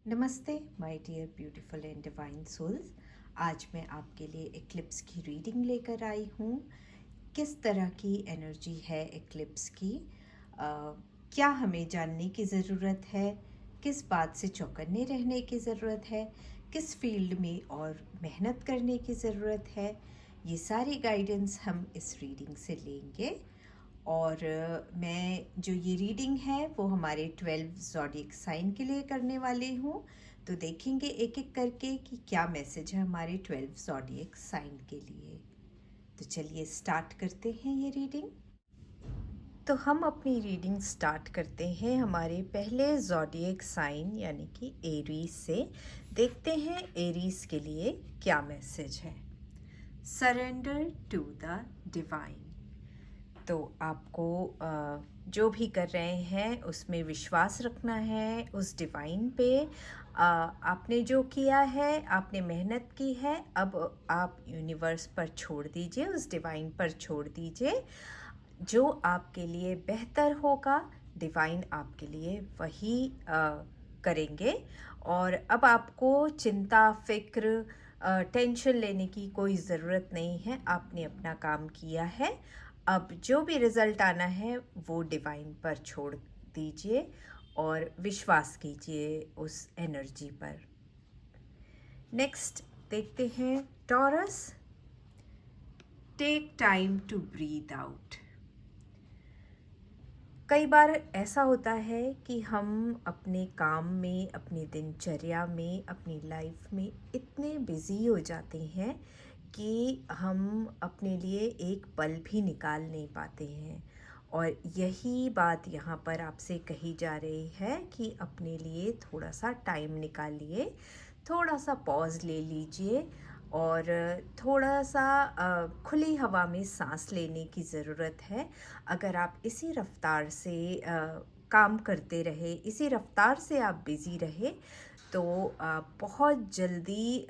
नमस्ते my dear beautiful and divine souls. आज मैं आपके लिए एक्लिप्स की रीडिंग लेकर आई हूँ। किस तरह की एनर्जी है एक्लिप्स की, क्या हमें जानने की ज़रूरत है, किस बात से चौकन्ने रहने की ज़रूरत है, किस फील्ड में और मेहनत करने की ज़रूरत है, ये सारी गाइडेंस हम इस रीडिंग से लेंगे। और मैं जो ये रीडिंग है वो हमारे 12 ज़ोडिएक साइन के लिए करने वाली हूँ। तो देखेंगे एक एक करके कि क्या मैसेज है हमारे 12 ज़ोडिएक साइन के लिए। तो चलिए स्टार्ट करते हैं ये रीडिंग। तो हम अपनी रीडिंग स्टार्ट करते हैं हमारे पहले ज़ोडिएक साइन यानी कि एरीज से। देखते हैं एरीज के लिए क्या मैसेज है। Surrender to the divine. तो आपको जो भी कर रहे हैं उसमें विश्वास रखना है, उस डिवाइन पे। आपने जो किया है, आपने मेहनत की है, अब आप यूनिवर्स पर छोड़ दीजिए, उस डिवाइन पर छोड़ दीजिए। जो आपके लिए बेहतर होगा डिवाइन आपके लिए वही करेंगे। और अब आपको चिंता, फिक्र, टेंशन लेने की कोई ज़रूरत नहीं है। आपने अपना काम किया है, अब जो भी रिज़ल्ट आना है वो डिवाइन पर छोड़ दीजिए और विश्वास कीजिए उस एनर्जी पर। नेक्स्ट देखते हैं Taurus. Take time to breathe out. कई बार ऐसा होता है कि हम अपने काम में, अपनी दिनचर्या में, अपनी लाइफ में इतने बिज़ी हो जाते हैं कि हम अपने लिए एक पल भी निकाल नहीं पाते हैं। और यही बात यहाँ पर आपसे कही जा रही है कि अपने लिए थोड़ा सा टाइम निकालिए, थोड़ा सा पॉज ले लीजिए और थोड़ा सा खुली हवा में सांस लेने की ज़रूरत है। अगर आप इसी रफ्तार से काम करते रहे, इसी रफ्तार से आप बिज़ी रहे, तो बहुत जल्दी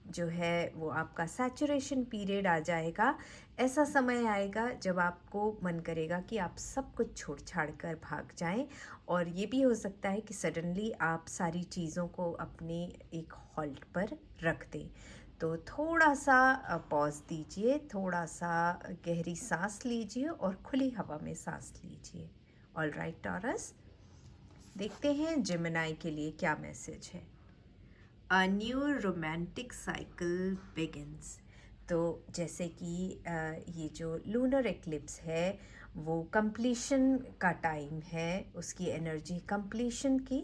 जो है वो आपका सैचुरेशन पीरियड आ जाएगा। ऐसा समय आएगा जब आपको मन करेगा कि आप सब कुछ छोड़ छाड़ कर भाग जाएं। और ये भी हो सकता है कि सडनली आप सारी चीज़ों को अपने एक हॉल्ट पर रख दें। तो थोड़ा सा पॉज दीजिए, थोड़ा सा गहरी सांस लीजिए और खुली हवा में सांस लीजिए। ऑल राइट टॉरस, देखते हैं जेमिनी के लिए क्या मैसेज है। A new romantic cycle begins. तो जैसे कि ये जो लूनर एक्लिप्स है वो कंप्लीशन का टाइम है, उसकी एनर्जी कंप्लीशन की।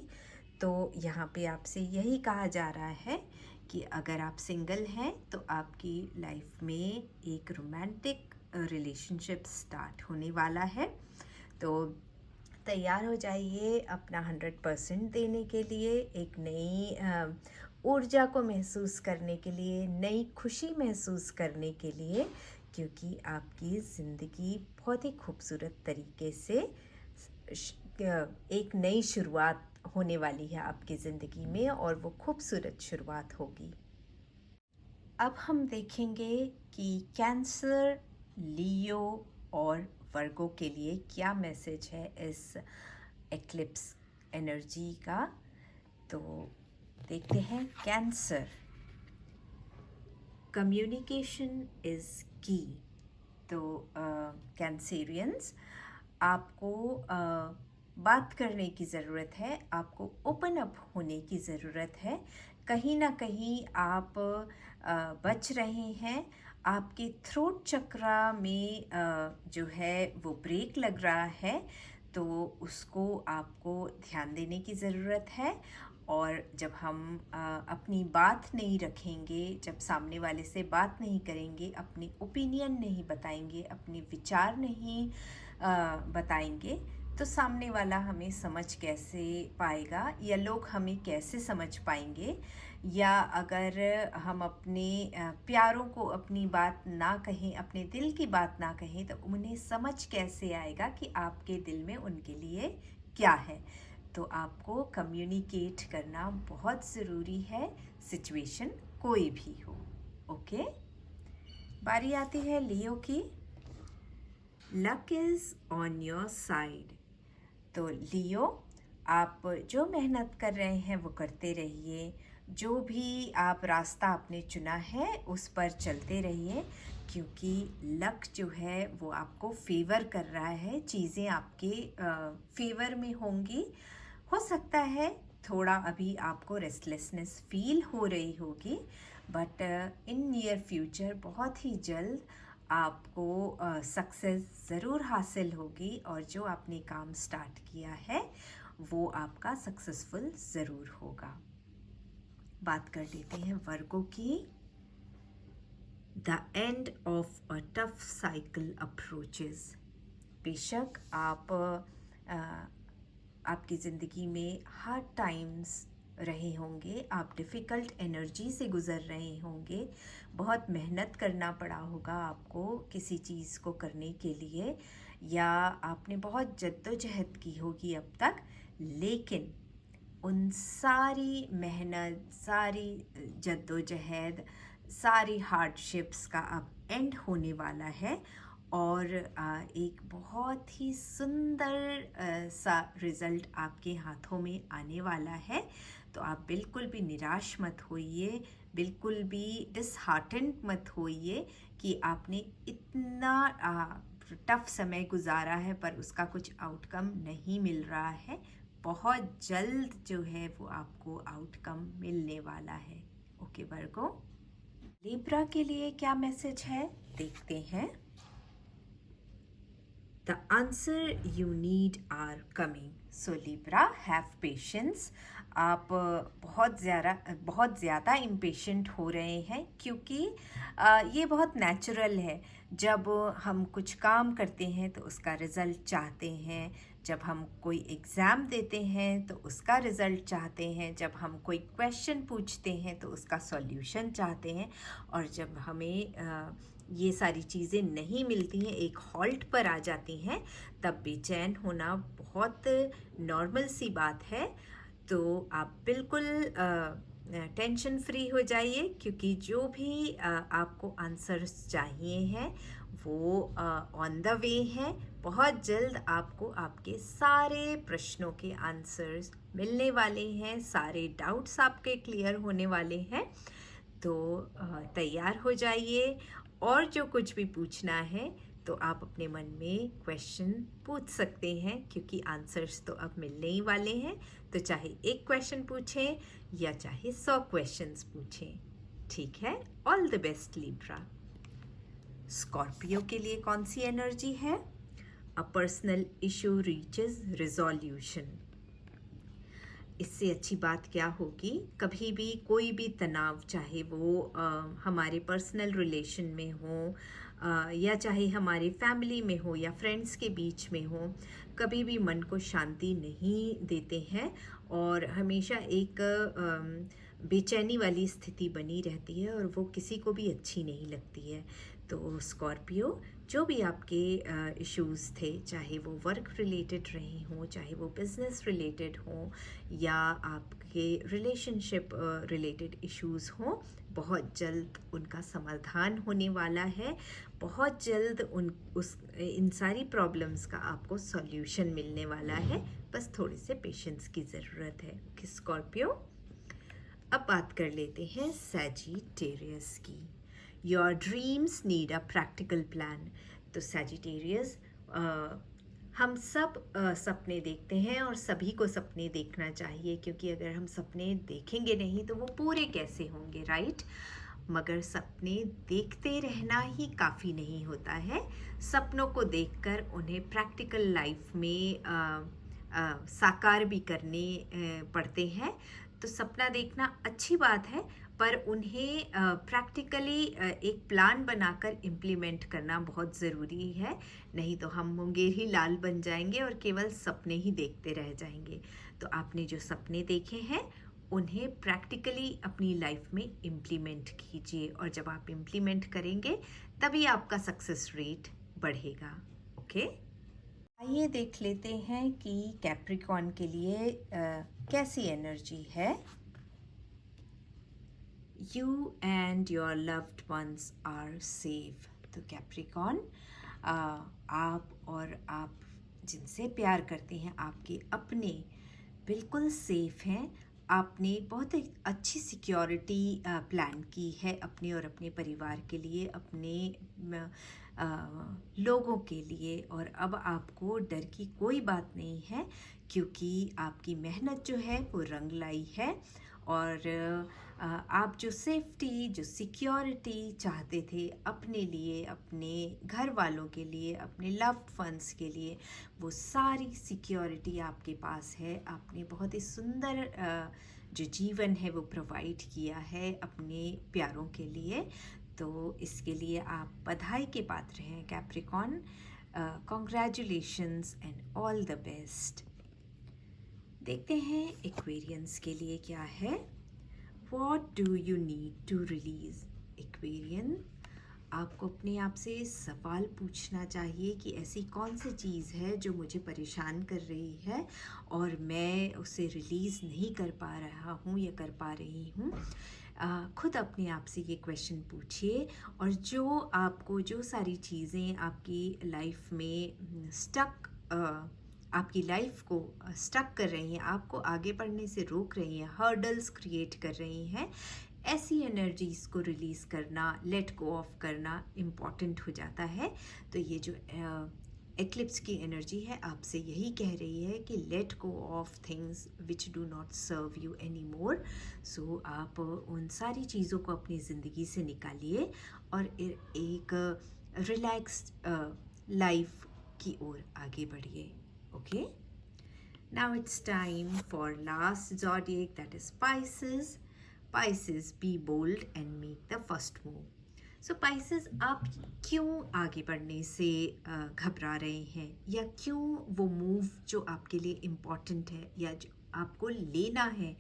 तो यहाँ पे आपसे यही कहा जा रहा है कि अगर आप सिंगल हैं तो आपकी लाइफ में एक रोमांटिक रिलेशनशिप स्टार्ट होने वाला है। तो तैयार हो जाइए अपना 100% देने के लिए, एक नई ऊर्जा को महसूस करने के लिए, नई खुशी महसूस करने के लिए, क्योंकि आपकी ज़िंदगी बहुत ही खूबसूरत तरीके से एक नई शुरुआत होने वाली है आपकी ज़िंदगी में और वो खूबसूरत शुरुआत होगी। अब हम देखेंगे कि कैंसर, लियो और वर्गो के लिए क्या मैसेज है इस एक्लिप्स एनर्जी का। तो देखते हैं कैंसर। कम्युनिकेशन इज़ की। तो कैंसेरियंस, आपको बात करने की ज़रूरत है, आपको ओपन अप होने की ज़रूरत है। कहीं ना कहीं आप बच रहे हैं, आपके थ्रोट चक्रा में जो है वो ब्रेक लग रहा है, तो उसको आपको ध्यान देने की ज़रूरत है। और जब हम अपनी बात नहीं रखेंगे, जब सामने वाले से बात नहीं करेंगे, अपनी ओपिनियन नहीं बताएंगे, अपने विचार नहीं बताएंगे, तो सामने वाला हमें समझ कैसे पाएगा या लोग हमें कैसे समझ पाएंगे। या अगर हम अपने प्यारों को अपनी बात ना कहें, अपने दिल की बात ना कहें, तो उन्हें समझ कैसे आएगा कि आपके दिल में उनके लिए क्या है। तो आपको कम्युनिकेट करना बहुत ज़रूरी है, सिचुएशन कोई भी हो। ओके, बारी आती है लियो की। Luck is on your side. तो लियो, आप जो मेहनत कर रहे हैं वो करते रहिए। जो भी आप रास्ता आपने चुना है उस पर चलते रहिए, क्योंकि लक जो है वो आपको फेवर कर रहा है, चीज़ें आपके फेवर में होंगी। हो सकता है थोड़ा अभी आपको रेस्टलेसनेस फील हो रही होगी, बट इन नियर फ्यूचर बहुत ही जल्द आपको सक्सेस ज़रूर हासिल होगी, और जो आपने काम स्टार्ट किया है वो आपका सक्सेसफुल ज़रूर होगा। बात कर लेते हैं वर्गों की। The end of a tough cycle approaches. बेशक आप आपकी ज़िंदगी में हार्ड टाइम्स रहे होंगे, आप डिफ़िकल्ट एनर्जी से गुज़र रहे होंगे, बहुत मेहनत करना पड़ा होगा आपको किसी चीज़ को करने के लिए, या आपने बहुत जद्दोजहद की होगी अब तक, लेकिन उन सारी मेहनत, सारी जद्दोजहद, सारी हार्डशिप्स का अब एंड होने वाला है, और एक बहुत ही सुंदर सा रिज़ल्ट आपके हाथों में आने वाला है। तो आप बिल्कुल भी निराश मत होइए, बिल्कुल भी डिसहार्टेंड मत होइए कि आपने इतना टफ समय गुजारा है पर उसका कुछ आउटकम नहीं मिल रहा है। बहुत जल्द जो है वो आपको आउटकम मिलने वाला है। ओके वर्गो, लिब्रा के लिए क्या मैसेज है देखते हैं। The answer you need are coming. So Libra, have patience. आप बहुत ज़्यादा इम्पेशेंट हो रहे हैं, क्योंकि ये बहुत नेचुरल है। जब हम कुछ काम करते हैं तो उसका रिज़ल्ट चाहते हैं, जब हम कोई एग्ज़ाम देते हैं तो उसका रिज़ल्ट चाहते हैं, जब हम कोई क्वेश्चन पूछते हैं तो उसका सॉल्यूशन चाहते हैं, और जब हमें ये सारी चीज़ें नहीं मिलती हैं, एक हॉल्ट पर आ जाती हैं, तब बेचैन होना बहुत नॉर्मल सी बात है। तो आप बिल्कुल टेंशन फ्री हो जाइए, क्योंकि जो भी आपको आंसर्स चाहिए हैं वो ऑन द वे हैं। बहुत जल्द आपको आपके सारे प्रश्नों के आंसर्स मिलने वाले हैं, सारे डाउट्स आपके क्लियर होने वाले हैं। तो तैयार हो जाइए, और जो कुछ भी पूछना है तो आप अपने मन में क्वेश्चन पूछ सकते हैं, क्योंकि आंसर्स तो अब मिलने ही वाले हैं। तो चाहे एक क्वेश्चन पूछें या चाहे 100 क्वेश्चंस पूछें, ठीक है। All the best Libra. Scorpio के लिए कौन सी एनर्जी है? A personal issue reaches resolution. इससे अच्छी बात क्या होगी? कभी भी कोई भी तनाव, चाहे वो हमारे पर्सनल रिलेशन में हो, या चाहे हमारे फैमिली में हो या फ्रेंड्स के बीच में हो, कभी भी मन को शांति नहीं देते हैं, और हमेशा एक बेचैनी वाली स्थिति बनी रहती है, और वो किसी को भी अच्छी नहीं लगती है। तो स्कॉर्पियो, जो भी आपके इश्यूज़ थे, चाहे वो वर्क रिलेटेड रहे हों, चाहे वो बिज़नेस रिलेटेड हों, या आपके रिलेशनशिप रिलेटेड इश्यूज़ हों, बहुत जल्द उनका समाधान होने वाला है। बहुत जल्द इन सारी प्रॉब्लम्स का आपको सॉल्यूशन मिलने वाला है। बस थोड़े से पेशेंस की ज़रूरत है कि स्कॉर्पियो। अब बात कर लेते हैं सैजिटेरियस की। Your dreams need a practical plan. तो सैजिटेरियस, हम सब सपने देखते हैं, और सभी को सपने देखना चाहिए, क्योंकि अगर हम सपने देखेंगे नहीं तो वो पूरे कैसे होंगे, राइट? मगर सपने देखते रहना ही काफ़ी नहीं होता है। सपनों को देखकर उन्हें प्रैक्टिकल लाइफ में साकार भी करने पड़ते हैं। तो सपना देखना अच्छी बात है, पर उन्हें प्रैक्टिकली एक प्लान बनाकर इम्प्लीमेंट करना बहुत ज़रूरी है। नहीं तो हम मुंगेर ही लाल बन जाएंगे और केवल सपने ही देखते रह जाएंगे। तो आपने जो सपने देखे हैं उन्हें प्रैक्टिकली अपनी लाइफ में इम्प्लीमेंट कीजिए, और जब आप इम्प्लीमेंट करेंगे तभी आपका सक्सेस रेट बढ़ेगा। ओके, आइए देख लेते हैं कि कैप्रिकॉर्न के लिए कैसी एनर्जी है। You and your loved ones are safe. तो कैप्रिकॉर्न, आप और आप जिनसे प्यार करते हैं, आपके अपने बिल्कुल सेफ हैं। आपने बहुत एक अच्छी सिक्योरिटी प्लान की है अपने और अपने परिवार के लिए, अपने लोगों के लिए, और अब आपको डर की कोई बात नहीं है, क्योंकि आपकी मेहनत जो है वो रंग लाई है। और आप जो सेफ्टी, जो सिक्योरिटी चाहते थे अपने लिए, अपने घर वालों के लिए, अपने लव्ड वंस के लिए, वो सारी सिक्योरिटी आपके पास है। आपने बहुत ही सुंदर जो जीवन है वो प्रोवाइड किया है अपने प्यारों के लिए। तो इसके लिए आप बधाई के पात्र हैं Capricorn. Congratulations and all the best. देखते हैं एक्वेरियंस के लिए क्या है। What do you need to release? Aquarian, आपको अपने आप से सवाल पूछना चाहिए कि ऐसी कौन सी चीज़ है जो मुझे परेशान कर रही है और मैं उसे रिलीज़ नहीं कर पा रहा हूँ या कर पा रही हूँ। खुद अपने आप से ये क्वेश्चन पूछिए, और जो आपको, जो सारी चीज़ें आपकी लाइफ में आपकी लाइफ को स्टक कर रही हैं, आपको आगे बढ़ने से रोक रही हैं, हर्डल्स क्रिएट कर रही हैं, ऐसी एनर्जीज़ को रिलीज़ करना, लेट गो ऑफ करना इम्पॉर्टेंट हो जाता है। तो ये जो एक्लिप्स की एनर्जी है आपसे यही कह रही है कि let go of things which do not serve you any more. So आप उन सारी चीज़ों को अपनी ज़िंदगी से निकालिए और एक रिलैक्स्ड लाइफ की ओर आगे बढ़िए। Okay, now it's time for last zodiac, that is Pisces. Pisces, be bold and make the first move. So Pisces, आप क्यों आगे बढ़ने से घबरा रहे हैं, या क्यों वो मूव जो आपके लिए इम्पॉर्टेंट है या जो आपको लेना है,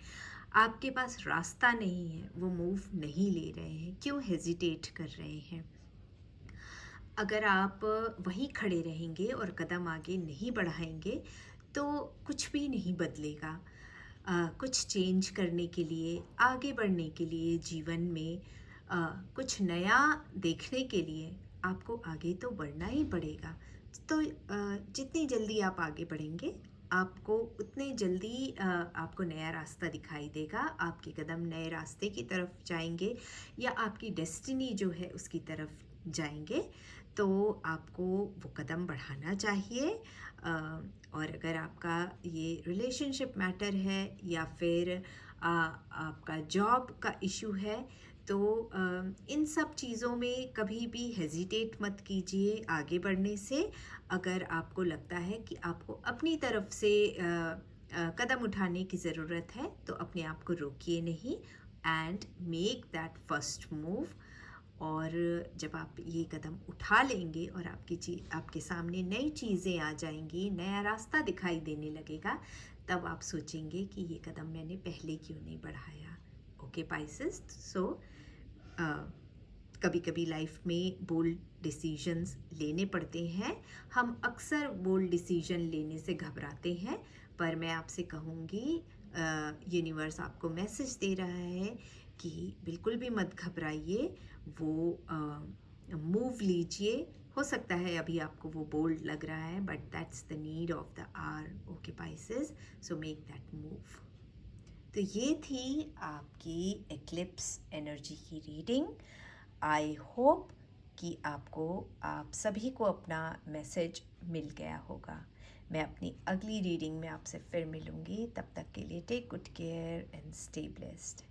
आपके पास रास्ता नहीं है, वो मूव नहीं ले रहे हैं, क्यों हेजिटेट कर रहे हैं? अगर आप वहीं खड़े रहेंगे और कदम आगे नहीं बढ़ाएंगे तो कुछ भी नहीं बदलेगा। कुछ चेंज करने के लिए, आगे बढ़ने के लिए, जीवन में कुछ नया देखने के लिए आपको आगे तो बढ़ना ही पड़ेगा। तो जितनी जल्दी आप आगे बढ़ेंगे, आपको उतने जल्दी आपको नया रास्ता दिखाई देगा, आपके कदम नए रास्ते की तरफ जाएंगे या आपकी डेस्टिनी जो है उसकी तरफ जाएंगे। तो आपको वो कदम बढ़ाना चाहिए। और अगर आपका ये रिलेशनशिप मैटर है या फिर आपका जॉब का इशू है, तो इन सब चीज़ों में कभी भी हेजिटेट मत कीजिए आगे बढ़ने से। अगर आपको लगता है कि आपको अपनी तरफ से कदम उठाने की ज़रूरत है तो अपने आप को रोकिए नहीं, and make that first move. और जब आप ये कदम उठा लेंगे और आपके सामने नई चीज़ें आ जाएंगी, नया रास्ता दिखाई देने लगेगा, तब आप सोचेंगे कि ये कदम मैंने पहले क्यों नहीं बढ़ाया। ओके पाइसेस, सो कभी कभी लाइफ में बोल्ड डिसीजंस लेने पड़ते हैं। हम अक्सर बोल्ड डिसीजन लेने से घबराते हैं, पर मैं आपसे कहूँगी, यूनिवर्स आपको मैसेज दे रहा है कि बिल्कुल भी मत घबराइए, वो मूव लीजिए। हो सकता है अभी आपको वो बोल्ड लग रहा है, but that's the need of the hour. Okay Pisces, so make that move. तो ये थी आपकी एक्लिप्स एनर्जी की रीडिंग। आई होप कि आप सभी को अपना मैसेज मिल गया होगा। मैं अपनी अगली रीडिंग में आपसे फिर मिलूँगी। तब तक के लिए take good care and stay blessed.